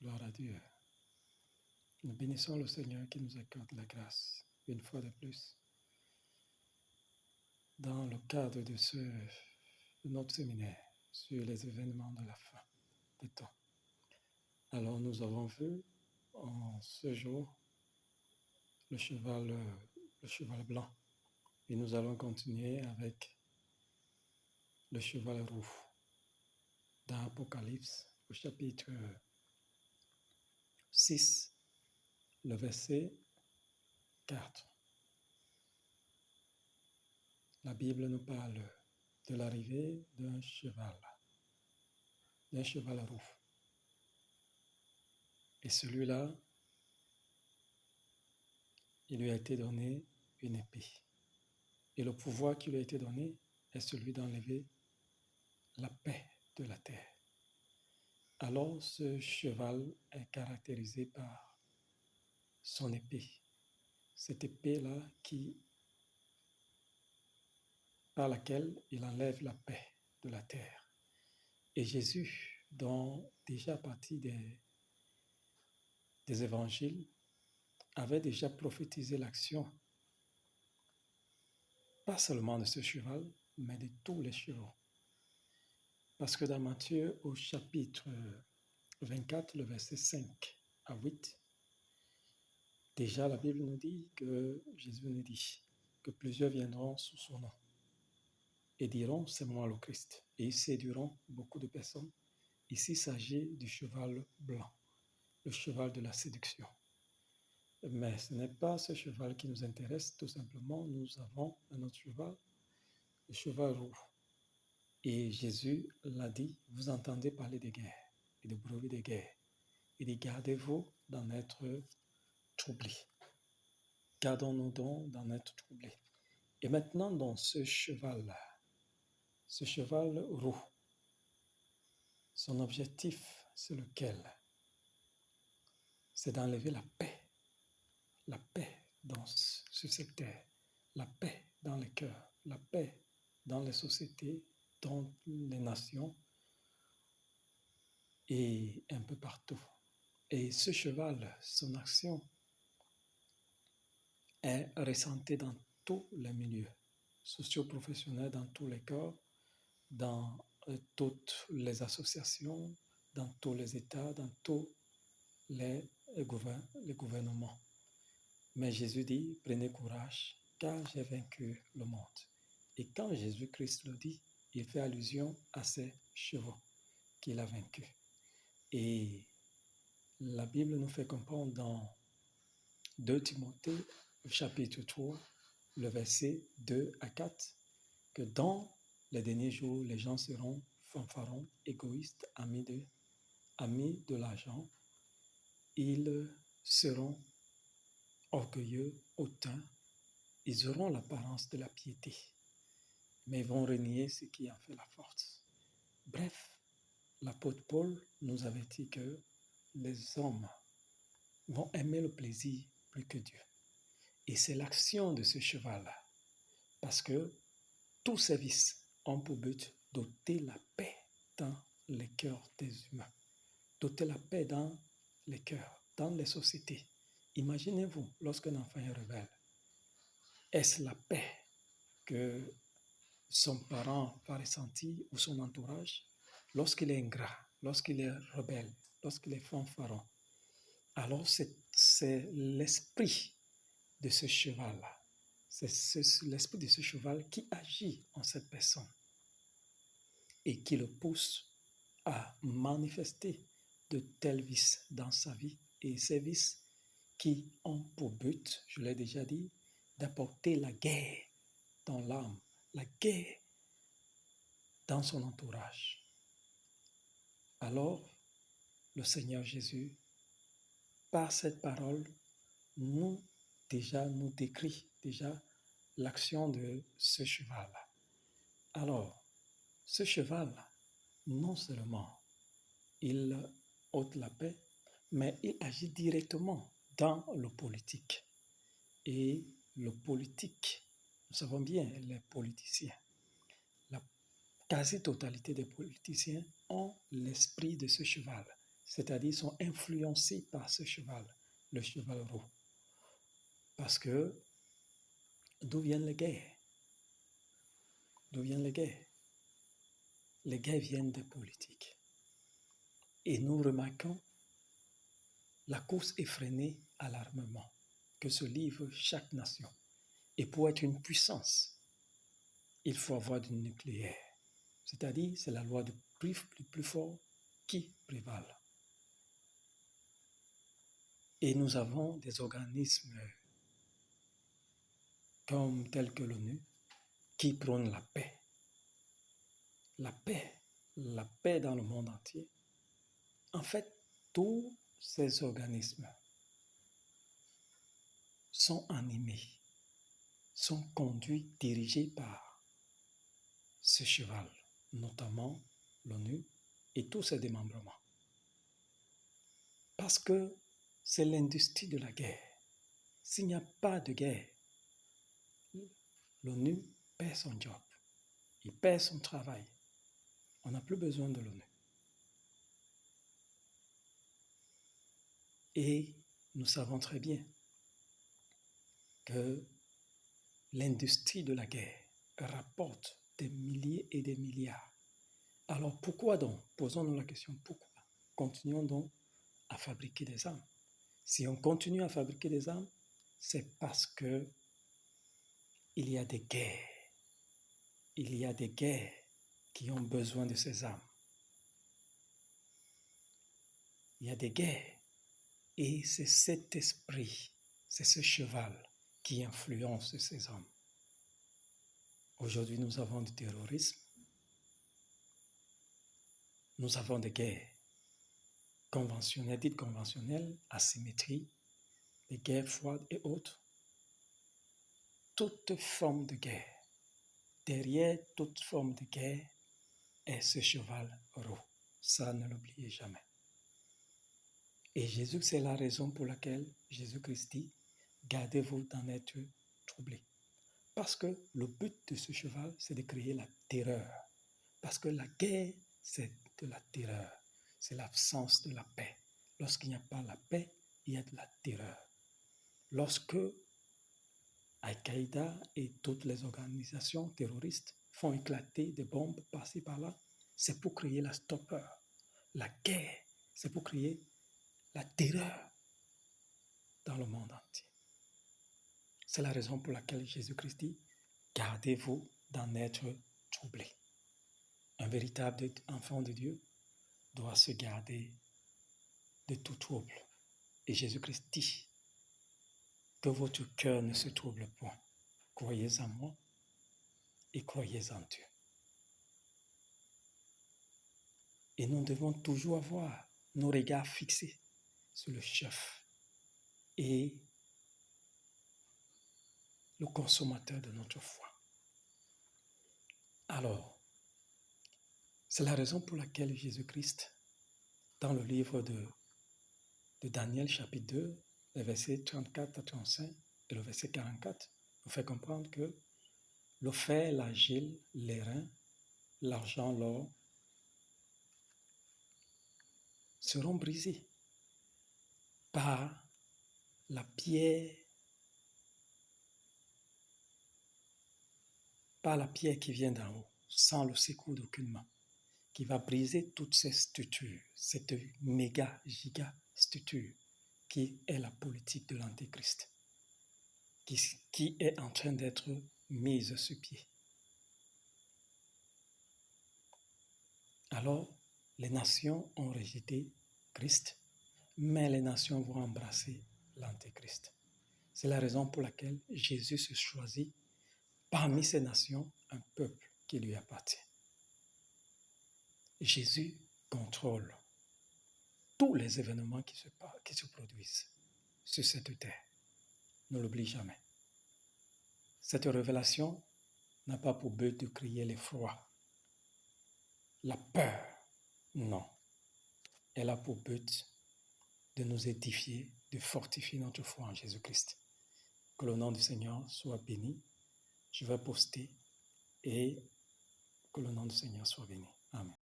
Gloire à Dieu. Nous bénissons le Seigneur qui nous accorde la grâce, une fois de plus, dans le cadre de notre séminaire sur les événements de la fin des temps. Alors nous avons vu en ce jour le cheval blanc et nous allons continuer avec le cheval roux dans Apocalypse au chapitre 6, le verset 4. La Bible nous parle de l'arrivée d'un cheval roux. Et celui-là, il lui a été donné une épée. Et le pouvoir qui lui a été donné est celui d'enlever la paix de la terre. Alors ce cheval est caractérisé par son épée. Cette épée-là par laquelle il enlève la paix de la terre. Et Jésus, dont déjà partie des évangiles, avait déjà prophétisé l'action, pas seulement de ce cheval, mais de tous les chevaux. Parce que dans Matthieu, au chapitre 24, le verset 5 à 8, déjà la Bible nous dit que Jésus nous dit que plusieurs viendront sous son nom et diront, c'est moi le Christ. Et ils séduiront beaucoup de personnes. Ici, il s'agit du cheval blanc, le cheval de la séduction. Mais ce n'est pas ce cheval qui nous intéresse, tout simplement, nous avons un autre cheval, le cheval roux. Et Jésus l'a dit, vous entendez parler de guerre et de bruit de guerre. Il dit, gardez-vous d'en être troublés. Gardons-nous donc d'en être troublés. Et maintenant, dans ce cheval-là, ce cheval roux, son objectif, c'est lequel? C'est d'enlever la paix sur cette terre, la paix dans les cœurs, la paix dans les sociétés, dans les nations et un peu partout. Et ce cheval, son action est ressentie dans tous les milieux, socio-professionnels, dans tous les corps, dans toutes les associations, dans tous les États, dans tous les gouvernements. Mais Jésus dit, prenez courage, car j'ai vaincu le monde. Et quand Jésus-Christ le dit, il fait allusion à ces chevaux qu'il a vaincus. Et la Bible nous fait comprendre dans 2 Timothée, chapitre 3, le verset 2 à 4, que dans les derniers jours, les gens seront fanfarons, égoïstes, amis de l'argent. Ils seront orgueilleux, hautains. Ils auront l'apparence de la piété, mais ils vont renier ce qui en fait la force. Bref, l'apôtre Paul nous avertit que les hommes vont aimer le plaisir plus que Dieu. Et c'est l'action de ce cheval-là. Parce que tous ces vices ont pour but d'ôter la paix dans les cœurs des humains. D'ôter la paix dans les cœurs, dans les sociétés. Imaginez-vous, lorsqu'un enfant est rebelle, est-ce la paix que son parent va ressentir ou son entourage lorsqu'il est ingrat, lorsqu'il est rebelle, lorsqu'il est fanfaron? Alors c'est l'esprit de ce cheval-là. C'est l'esprit de ce cheval qui agit en cette personne et qui le pousse à manifester de tels vices dans sa vie. Et ces vices qui ont pour but, je l'ai déjà dit, d'apporter la guerre dans l'âme, la guerre dans son entourage. Alors, le Seigneur Jésus, par cette parole, nous décrit déjà l'action de ce cheval-là. Alors, ce cheval-là, non seulement il ôte la paix, mais il agit directement dans le politique. Et le politique, nous savons bien, les politiciens, la quasi-totalité des politiciens ont l'esprit de ce cheval, c'est-à-dire sont influencés par ce cheval, le cheval roux. Parce que d'où viennent les guerres? D'où viennent les guerres? Les guerres viennent des politiques. Et nous remarquons la course effrénée à l'armement que se livre chaque nation. Et pour être une puissance, il faut avoir du nucléaire. C'est-à-dire, c'est la loi du plus fort qui prévale. Et nous avons des organismes tels que l'ONU qui prônent la paix. La paix dans le monde entier. En fait, tous ces organismes sont animés, sont conduits, dirigés par ce cheval, notamment l'ONU et tous ses démembrements. Parce que c'est l'industrie de la guerre. S'il n'y a pas de guerre, l'ONU perd son job, il perd son travail. On n'a plus besoin de l'ONU. Et nous savons très bien que l'industrie de la guerre rapporte des milliers et des milliards. Alors pourquoi donc? Posons-nous la question, pourquoi? Continuons donc à fabriquer des armes. Si on continue à fabriquer des armes, c'est parce que il y a des guerres. Il y a des guerres qui ont besoin de ces armes. Il y a des guerres. Et c'est cet esprit, c'est ce cheval qui influence ces hommes. Aujourd'hui, nous avons du terrorisme. Nous avons des guerres conventionnelles, dites conventionnelles, asymétrie, des guerres froides et autres. Toute forme de guerre, derrière toute forme de guerre est ce cheval roux. Ça, ne l'oubliez jamais. Et Jésus, c'est la raison pour laquelle Jésus-Christ dit, gardez-vous d'en être troublés. Parce que le but de ce cheval, c'est de créer la terreur. Parce que la guerre, c'est de la terreur. C'est l'absence de la paix. Lorsqu'il n'y a pas la paix, il y a de la terreur. Lorsque Al-Qaïda et toutes les organisations terroristes font éclater des bombes par-ci par-là, c'est pour créer la stupeur. La guerre, c'est pour créer la terreur dans le monde entier. C'est la raison pour laquelle Jésus-Christ dit, gardez-vous d'en être troublés. Un véritable enfant de Dieu doit se garder de tout trouble. Et Jésus-Christ dit que votre cœur ne se trouble point. Croyez en moi et croyez en Dieu. Et nous devons toujours avoir nos regards fixés sur le chef et le consommateur de notre foi. Alors, c'est la raison pour laquelle Jésus-Christ, dans le livre de Daniel chapitre 2, les versets 34 à 35 et le verset 44, nous fait comprendre que le fer, l'argile, l'airain, l'argent, l'or seront brisés par la pierre qui vient d'en haut, sans le secours d'aucune main, qui va briser toutes ces structures, cette méga, giga structure qui est la politique de l'Antéchrist, qui est en train d'être mise sur pied. Alors, les nations ont rejeté Christ, mais les nations vont embrasser l'Antéchrist. C'est la raison pour laquelle Jésus se choisit parmi ces nations un peuple qui lui appartient. Jésus contrôle tous les événements qui se produisent sur cette terre. Ne l'oublie jamais. Cette révélation n'a pas pour but de créer l'effroi, la peur. Non. Elle a pour but de nous édifier, de fortifier notre foi en Jésus-Christ. Que le nom du Seigneur soit béni. Je vais poster et que le nom du Seigneur soit béni. Amen.